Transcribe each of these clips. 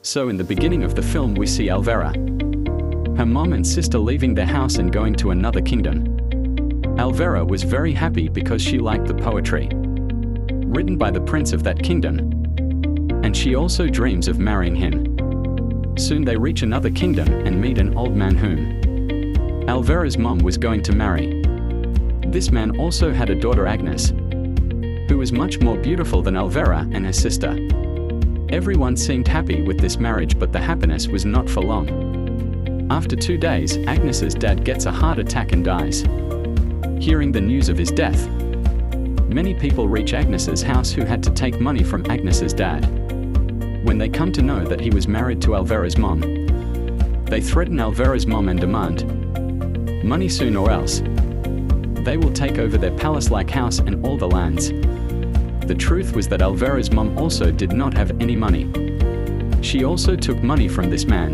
So in the beginning of the film we see Alvera, her mom and sister leaving their house and going to another kingdom. Alvera was very happy because she liked the poetry written by the prince of that kingdom, and she also dreams of marrying him. Soon they reach another kingdom and meet an old man whom Alvera's mom was going to marry. This man also had a daughter, Agnes, who was much more beautiful than Alvera and her sister. Everyone seemed happy with this marriage, but the happiness was not for long. After 2 days, Agnes's dad gets a heart attack and dies. Hearing the news of his death, many people reach Agnes's house who had to take money from Agnes's dad. When they come to know that he was married to Alvera's mom, they threaten Alvera's mom and demand money soon, or else they will take over their palace-like house and all the lands. The truth was that Alvera's mom also did not have any money. She also took money from this man.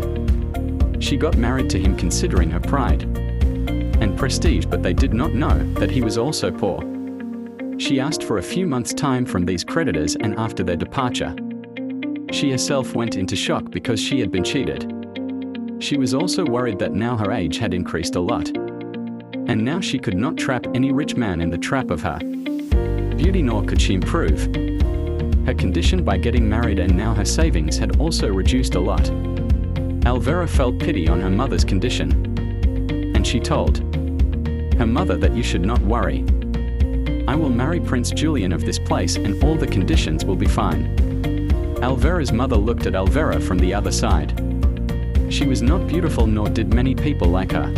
She got married to him considering her pride and prestige, but they did not know that he was also poor. She asked for a few months' time from these creditors, and after their departure, she herself went into shock because she had been cheated. She was also worried that now her age had increased a lot, and now she could not trap any rich man in the trap of her beauty, nor could she improve her condition by getting married, and now her savings had also reduced a lot. Alvera felt pity on her mother's condition, and she told her mother that you should not worry. I will marry Prince Julian of this place and all the conditions will be fine. Alvera's mother looked at Alvera from the other side. She was not beautiful, nor did many people like her.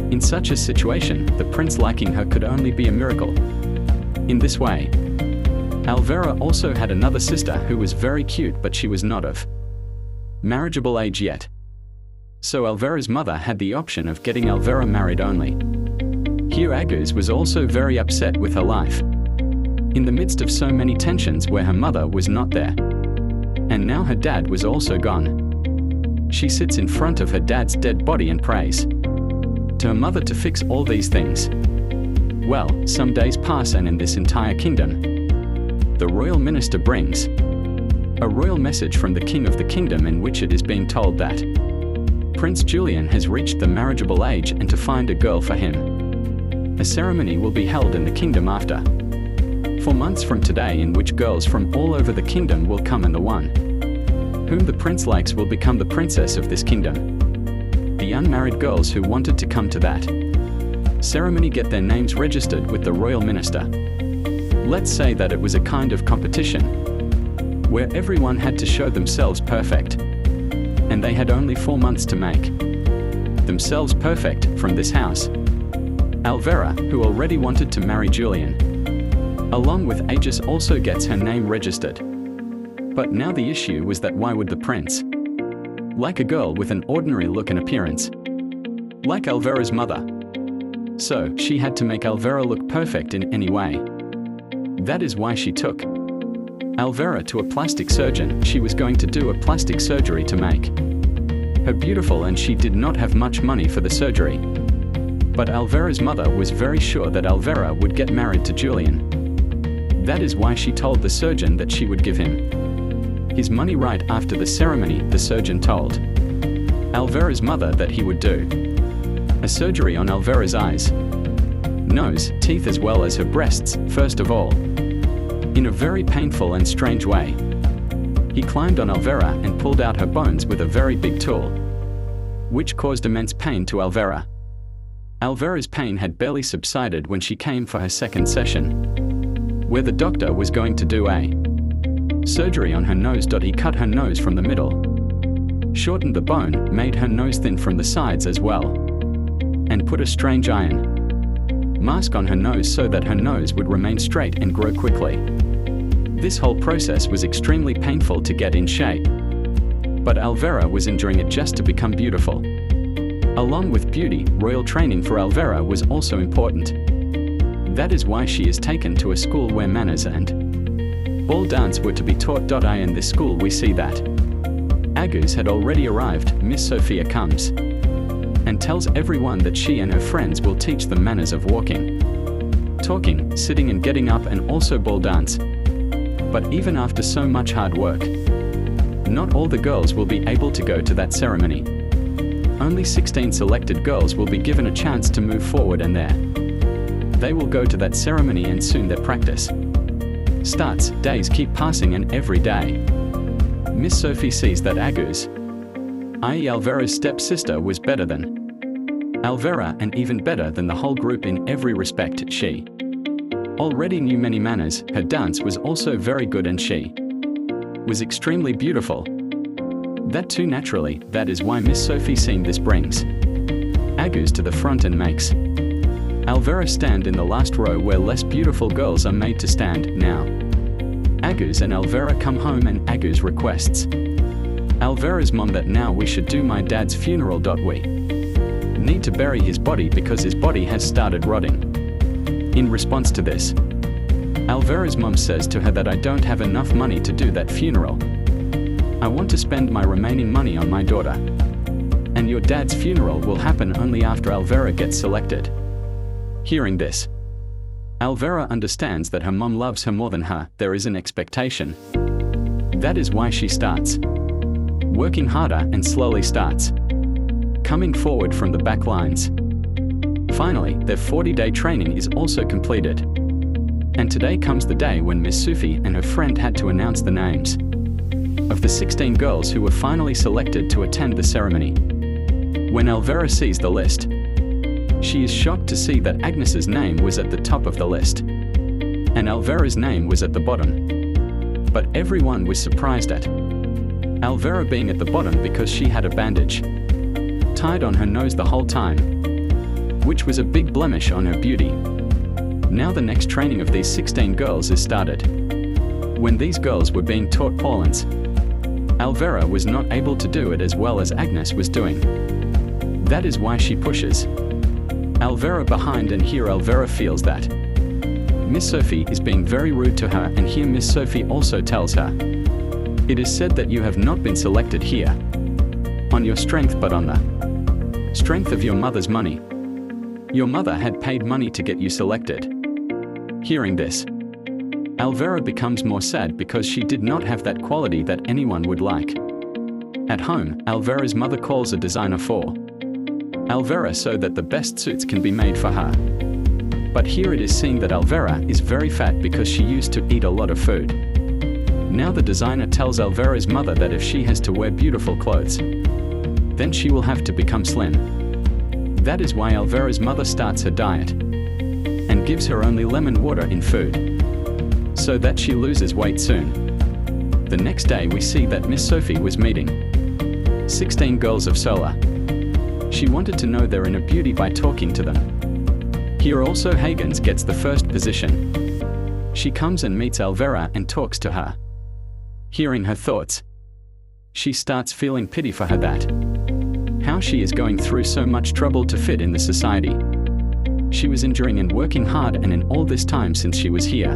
In such a situation, the prince liking her could only be a miracle. In this way, Alvera also had another sister who was very cute, but she was not of marriageable age yet. So Alvera's mother had the option of getting Alvera married only. Here Agus was also very upset with her life. In the midst of so many tensions where her mother was not there, and now her dad was also gone, she sits in front of her dad's dead body and prays to her mother to fix all these things. Well, some days pass, and in this entire kingdom, the royal minister brings a royal message from the king of the kingdom, in which it is being told that Prince Julian has reached the marriageable age and to find a girl for him. A ceremony will be held in the kingdom after 4 months from today, in which girls from all over the kingdom will come, and the one whom the prince likes will become the princess of this kingdom. The unmarried girls who wanted to come to that ceremony get their names registered with the royal minister. Let's say that it was a kind of competition where everyone had to show themselves perfect, and they had only 4 months to make themselves perfect from this house. Alvera, who already wanted to marry Julian, along with Agus, also gets her name registered. But now the issue was that why would the prince like a girl with an ordinary look and appearance, like Alvera's mother? So she had to make Alvera look perfect in any way. That is why she took Alvera to a plastic surgeon. She was going to do a plastic surgery to make her beautiful, and she did not have much money for the surgery. But Alvera's mother was very sure that Alvera would get married to Julian. That is why she told the surgeon that she would give him his money right after the ceremony. The surgeon told Alvera's mother that he would do a surgery on Alvera's eyes, nose, teeth, as well as her breasts, first of all. In a very painful and strange way, he climbed on Alvera and pulled out her bones with a very big tool, which caused immense pain to Alvera. Alvera's pain had barely subsided when she came for her second session, where the doctor was going to do a surgery on her nose. He cut her nose from the middle, shortened the bone, made her nose thin from the sides as well, and put a strange iron mask on her nose so that her nose would remain straight and grow quickly. This whole process was extremely painful to get in shape, but Alvera was enduring it just to become beautiful. Along with beauty, royal training for Alvera was also important. That is why she is taken to a school where manners and ball dance were to be taught. In this school we see that Agus had already arrived. Miss Sophia comes and tells everyone that she and her friends will teach them manners of walking, talking, sitting and getting up, and also ball dance. But even after so much hard work, Not all the girls will be able to go to that ceremony. Only 16 selected girls will be given a chance to move forward, and they will go to that ceremony, and soon their practice starts. Days keep passing, and every day Miss Sophie sees that Agus, i.e. Alvera's stepsister, was better than Alvera, and even better than the whole group in every respect. She already knew many manners, her dance was also very good, and she was extremely beautiful. That too naturally, that is why Miss Sophie seeing this brings Agus to the front and makes Alvera stand in the last row where less beautiful girls are made to stand. Now Agus and Alvera come home, and Agus requests Alvera's mom that now we should do my dad's funeral. We need to bury his body because his body has started rotting. In response to this, Alvera's mom says to her that I don't have enough money to do that funeral. I want to spend my remaining money on my daughter. And your dad's funeral will happen only after Alvera gets selected. Hearing this, Alvera understands that her mom loves her more than her. There is an expectation. That is why she starts working harder and slowly starts coming forward from the back lines. Finally, their 40-day training is also completed. And today comes the day when Miss Sophie and her friend had to announce the names of the 16 girls who were finally selected to attend the ceremony. When Alvera sees the list, she is shocked to see that Agnes's name was at the top of the list, and Alvera's name was at the bottom. But everyone was surprised at Alvera being at the bottom because she had a bandage tied on her nose the whole time, which was a big blemish on her beauty. Now the next training of these 16 girls is started. When these girls were being taught Polans, Alvera was not able to do it as well as Agnes was doing. That is why she pushes Alvera behind, and here Alvera feels that Miss Sophie is being very rude to her, and here Miss Sophie also tells her, it is said that you have not been selected here on your strength but on the strength of your mother's money. Your mother had paid money to get you selected. Hearing this, Alvera becomes more sad because she did not have that quality that anyone would like. At home, Alvera's mother calls a designer for Alvera so that the best suits can be made for her. But here it is seen that Alvera is very fat because she used to eat a lot of food. Now the designer tells Alvera's mother that if she has to wear beautiful clothes, then she will have to become slim. That is why Alvera's mother starts her diet and gives her only lemon water in food, so that she loses weight soon. The next day we see that Miss Sophie was meeting 16 girls of Sola. She wanted to know their inner beauty by talking to them. Here also Hagens gets the first position. She comes and meets Alvera and talks to her. Hearing her thoughts, she starts feeling pity for her that how she is going through so much trouble to fit in the society. She was enduring and working hard, and in all this time since she was here,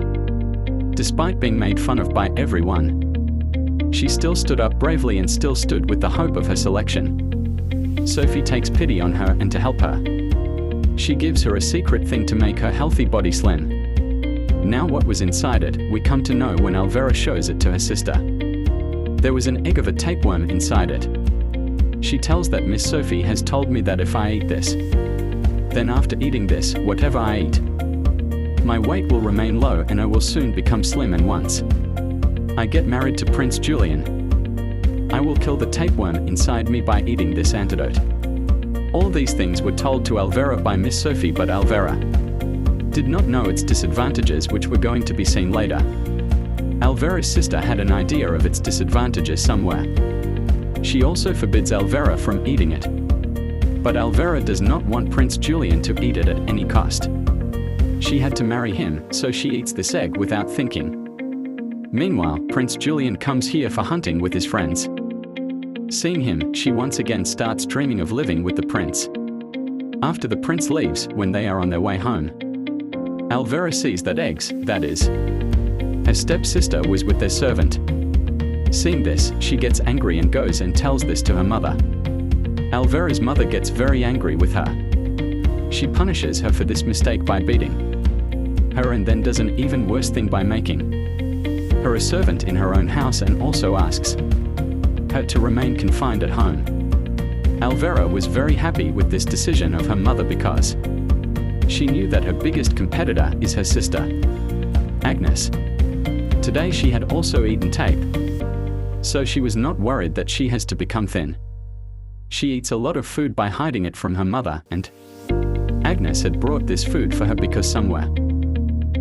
despite being made fun of by everyone, she still stood up bravely and still stood with the hope of her selection. Sophie takes pity on her, and to help her, she gives her a secret thing to make her healthy body slim. Now what was inside it, we come to know when Alvera shows it to her sister. There was an egg of a tapeworm inside it. She tells that Miss Sophie has told me that if I eat this, then after eating this, whatever I eat, my weight will remain low and I will soon become slim, and once I get married to Prince Julian, I will kill the tapeworm inside me by eating this antidote. All these things were told to Alvera by Miss Sophie, but Alvera did not know its disadvantages, which were going to be seen later. Alvera's sister had an idea of its disadvantages somewhere. She also forbids Alvera from eating it. But Alvera does not want Prince Julian to eat it at any cost. She had to marry him, so she eats this egg without thinking. Meanwhile, Prince Julian comes here for hunting with his friends. Seeing him, she once again starts dreaming of living with the prince. After the prince leaves, when they are on their way home, Alvera sees that eggs, that is, her stepsister, was with their servant. Seeing this, she gets angry and goes and tells this to her mother. Alvera's mother gets very angry with her. She punishes her for this mistake by beating her, and then does an even worse thing by making her a servant in her own house, and also asks her to remain confined at home. Alvera was very happy with this decision of her mother because she knew that her biggest competitor is her sister, Agnes. Today she had also eaten tape, so she was not worried that she has to become thin. She eats a lot of food by hiding it from her mother, and Agnes had brought this food for her because somewhere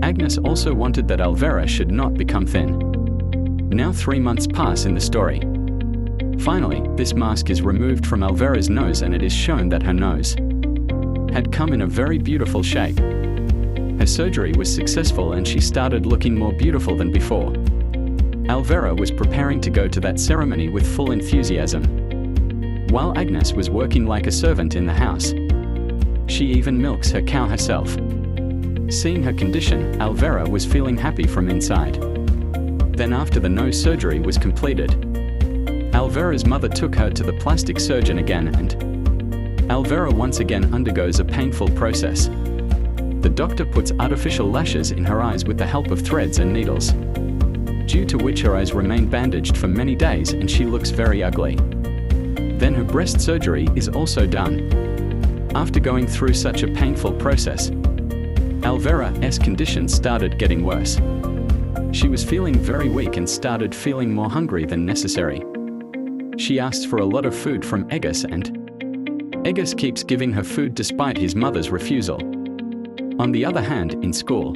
Agnes also wanted that Alvera should not become thin. Now 3 months pass in the story. Finally, this mask is removed from Alvera's nose and it is shown that her nose had come in a very beautiful shape. Her surgery was successful and she started looking more beautiful than before. Alvera was preparing to go to that ceremony with full enthusiasm, while Agnes was working like a servant in the house. She even milks her cow herself. Seeing her condition, Alvera was feeling happy from inside. Then after the nose surgery was completed, Alvera's mother took her to the plastic surgeon again, and Alvera once again undergoes a painful process. The doctor puts artificial lashes in her eyes with the help of threads and needles, due to which her eyes remain bandaged for many days and she looks very ugly. Then her breast surgery is also done. After going through such a painful process, Alvera's condition started getting worse. She was feeling very weak and started feeling more hungry than necessary. She asks for a lot of food from Agus, and Agus keeps giving her food despite his mother's refusal. On the other hand, in school,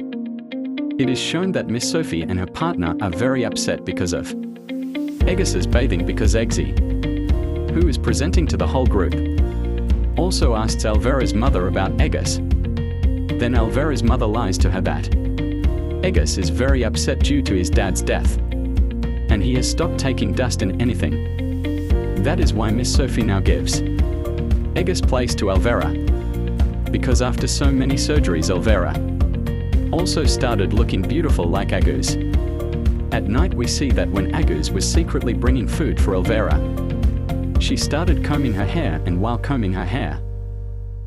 it is shown that Miss Sophie and her partner are very upset because of Agus's bathing, because Eggsy, who is presenting to the whole group, also asks Alvera's mother about Agus. Then Alvera's mother lies to her that Agus is very upset due to his dad's death, and he has stopped taking dust in anything. That is why Miss Sophie now gives Agus place to Alvera, because after so many surgeries Alvera also started looking beautiful like Agus. At night we see that when Agus was secretly bringing food for Alvera, she started combing her hair, and while combing her hair,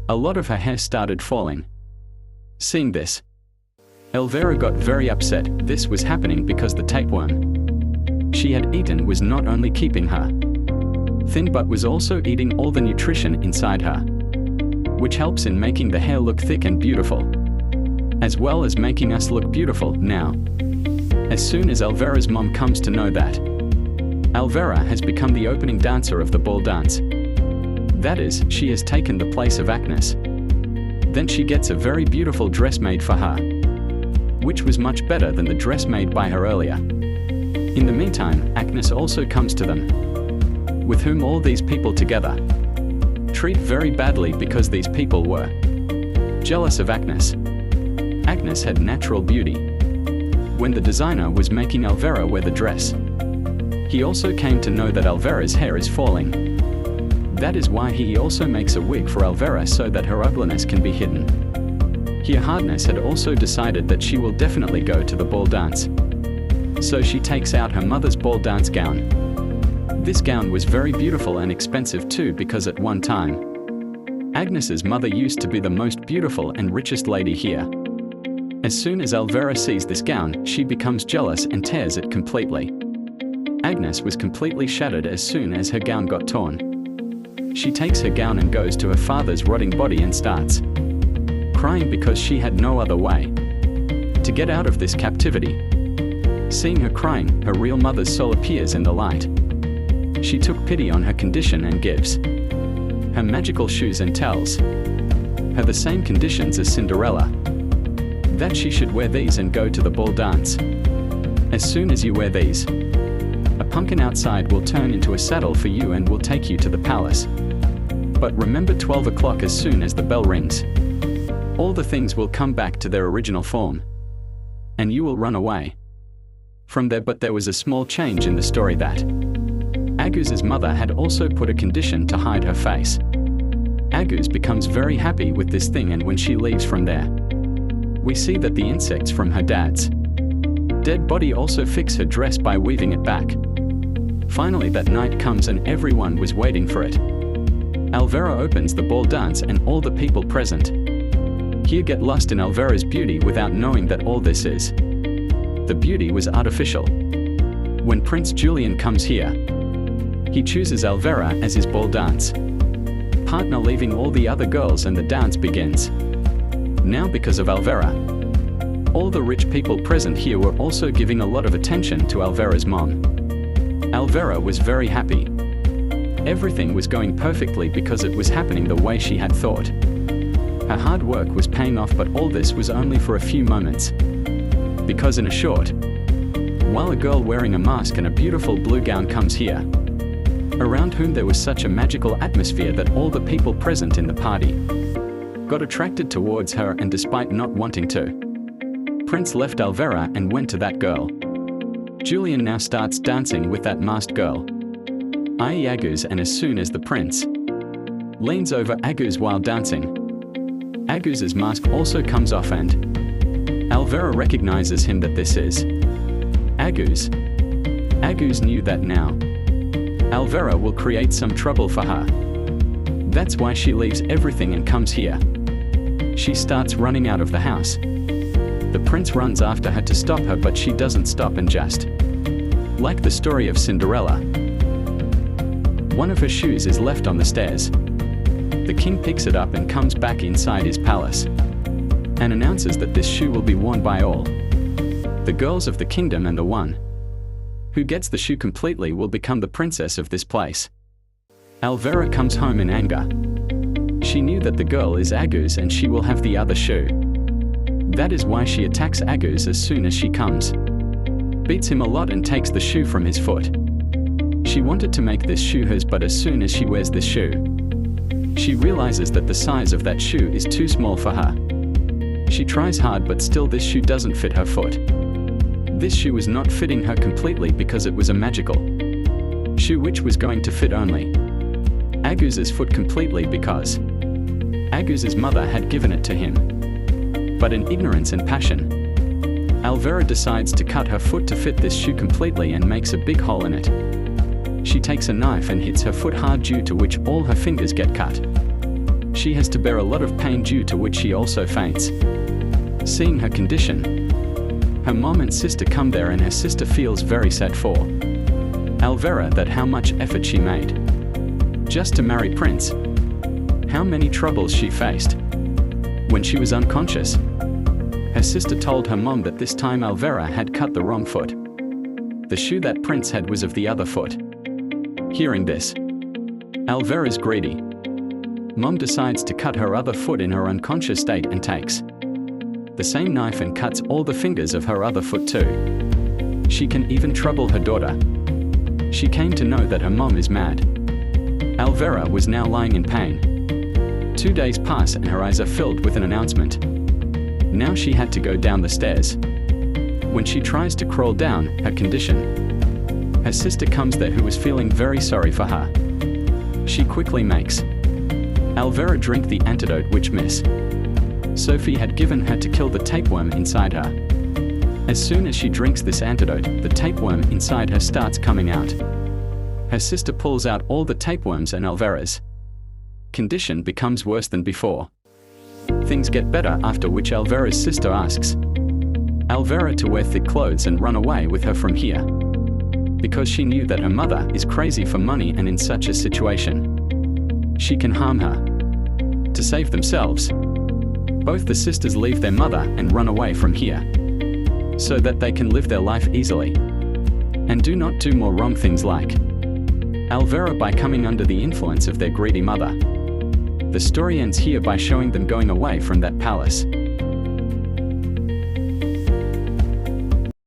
a lot of her hair started falling. Seeing this, Alvera got very upset. This was happening because the tapeworm she had eaten was not only keeping her thin but was also eating all the nutrition inside her, which helps in making the hair look thick and beautiful, as well as making us look beautiful. Now, as soon as Alvera's mom comes to know that Alvera has become the opening dancer of the ball dance, that is, she has taken the place of Agnes, then she gets a very beautiful dress made for her, which was much better than the dress made by her earlier. In the meantime, Agnes also comes to them, with whom all these people together treat very badly because these people were jealous of Agnes. Agnes had natural beauty. When the designer was making Alvera wear the dress, he also came to know that Alvera's hair is falling. That is why he also makes a wig for Alvera so that her ugliness can be hidden. Here Hardness had also decided that she will definitely go to the ball dance. So she takes out her mother's ball dance gown. This gown was very beautiful and expensive too, because at one time, Agnes's mother used to be the most beautiful and richest lady here. As soon as Alvera sees this gown, she becomes jealous and tears it completely. Agnes was completely shattered as soon as her gown got torn. She takes her gown and goes to her father's rotting body and starts crying because she had no other way to get out of this captivity. Seeing her crying, her real mother's soul appears in the light. She took pity on her condition and gives her magical shoes and tells her the same conditions as Cinderella, that she should wear these and go to the ball dance. As soon as you wear these, a pumpkin outside will turn into a saddle for you and will take you to the palace. But remember 12 o'clock, as soon as the bell rings, all the things will come back to their original form, and you will run away from there. But there was a small change in the story that Agus's mother had also put a condition to hide her face. Agus becomes very happy with this thing, and when she leaves from there, we see that the insects from her dad's dead body also fix her dress by weaving it back. Finally that night comes and everyone was waiting for it. Alvera opens the ball dance and all the people present here get lost in Alvera's beauty without knowing that all this is the beauty was artificial. When Prince Julian comes here, He chooses Alvera as his ball dance partner, leaving all the other girls, and the dance begins. Now, because of Alvera, all the rich people present here were also giving a lot of attention to Alvera's mom. Alvera was very happy. Everything was going perfectly because it was happening the way she had thought. Her hard work was paying off, but all this was only for a few moments. Because in a short while, a girl wearing a mask and a beautiful blue gown comes here, around whom there was such a magical atmosphere that all the people present in the party got attracted towards her, and despite not wanting to, Prince left Alvera and went to that girl. Julian now starts dancing with that masked girl, i.e. Agus, and as soon as the prince leans over Agus while dancing, Agus's mask also comes off, and Alvera recognizes him that this is Agus. Agus knew that now Alvera will create some trouble for her. That's why she leaves everything and comes here. She starts running out of the house. The prince runs after her to stop her, but she doesn't stop, and just like the story of Cinderella, one of her shoes is left on the stairs. The king picks it up and comes back inside his palace and announces that this shoe will be worn by all the girls of the kingdom, and the one who gets the shoe completely will become the princess of this place. Alvera comes home in anger. She knew that the girl is Agus and she will have the other shoe. That is why she attacks Agus as soon as she comes, beats him a lot, and takes the shoe from his foot. She wanted to make this shoe hers, but as soon as she wears this shoe, she realizes that the size of that shoe is too small for her. She tries hard, but still this shoe doesn't fit her foot. This shoe was not fitting her completely because it was a magical shoe which was going to fit only Agus's foot completely, because Agus's mother had given it to him. But in ignorance and passion, Alvera decides to cut her foot to fit this shoe completely and makes a big hole in it. She takes a knife and hits her foot hard, due to which all her fingers get cut. She has to bear a lot of pain, due to which she also faints. Seeing her condition, her mom and sister come there, and her sister feels very sad for Alvera, that how much effort she made just to marry Prince, how many troubles she faced. When she was unconscious, her sister told her mom that this time Alvera had cut the wrong foot. The shoe that Prince had was of the other foot. Hearing this, Alvera's greedy mom decides to cut her other foot in her unconscious state, and takes the same knife and cuts all the fingers of her other foot too. She can even trouble her daughter. She came to know that her mom is mad. Alvera was now lying in pain. 2 days pass and her eyes are filled with an announcement. Now she had to go down the stairs. When she tries to crawl down, her condition, her sister comes there, who is feeling very sorry for her. She quickly makes Alvera drink the antidote which Miss Sophie had given her to kill the tapeworm inside her. As soon as she drinks this antidote, the tapeworm inside her starts coming out. Her sister pulls out all the tapeworms, and Alvera's condition becomes worse than before. Things get better, after which Alvera's sister asks Alvera to wear thick clothes and run away with her from here, because she knew that her mother is crazy for money, and in such a situation, she can harm her. To save themselves, both the sisters leave their mother and run away from here, so that they can live their life easily and do not do more wrong things like Alvera by coming under the influence of their greedy mother. The story ends here by showing them going away from that palace.